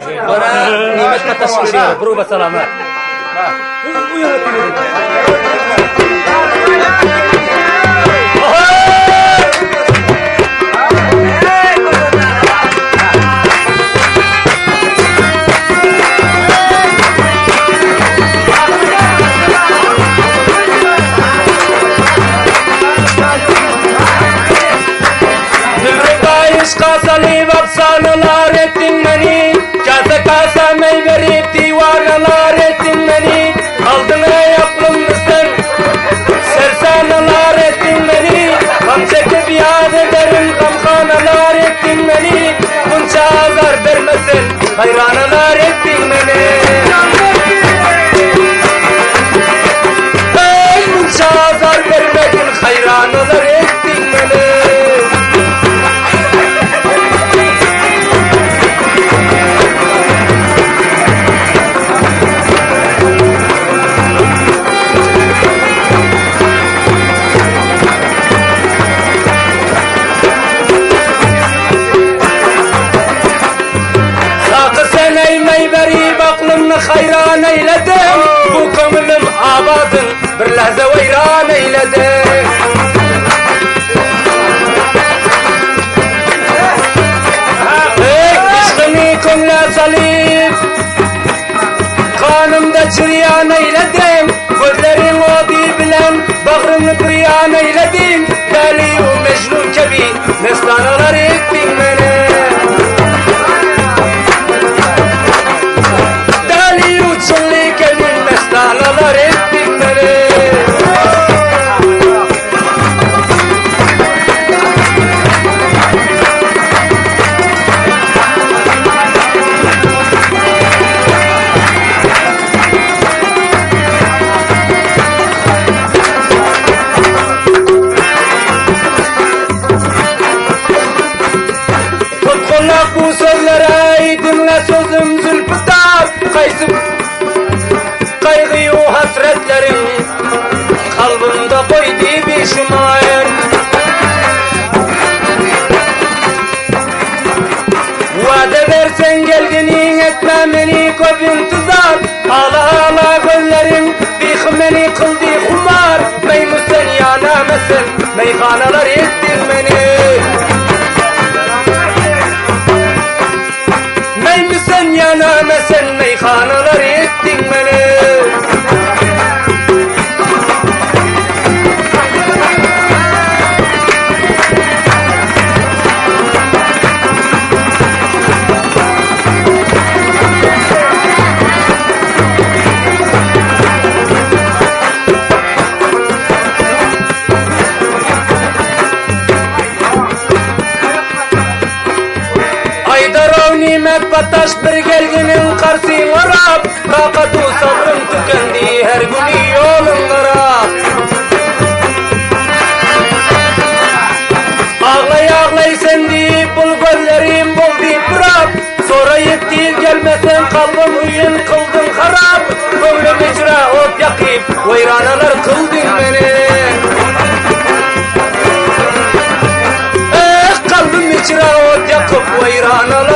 نعمة التشكير بروبة سلامات. Kasali vapsanalar ettin beni, kase kasa meyverip divanalar ettin beni. Aldın ey aklım mısın, sersanalar ettin beni. Kam çekip yad ederim, kamkanalar ettin beni. Bunca azar vermesin, hayranalar ettin beni. Hey, bunca azar vermesin, hayranalar ettin beni. Hayran eyledim, bu kömülüm abadın, bir lahza veyran eyledim. Ey aşkını kömle salip, kanımda çıryan eyledim. Gözlerin odi bilen, bağrını kıryan eyledim. Deli-u Mecnun kebi, mestanalar ettin beni. Mestanalar ettin beni. Tut kulak bu sözlere, dinle sözüm zülfütar. Kaygıyı hasretlerim kalbimde koydu bir şumayır. Vade versen gelginin etmemeni köp intizar. Ağla ağla gözlerim bixmeni kıldı kumar. Meymüsen yanamesen meyhaneler ettin beni. Meymüsen yanamesen meyhaneler ettin beni. Nimet bataş bir gelginin karşın arap. Takatu sabrım tükendi her günü yolun arap. Ağlay ağlay sen deyip bul gözlerim bol deyip durap. Sorayıp değil gelmesen kalbim uyun kıldın harap. Gönlüm icra ot yakıp veyranalar kıldın beni. Kalbim icra ot yakıp veyranalar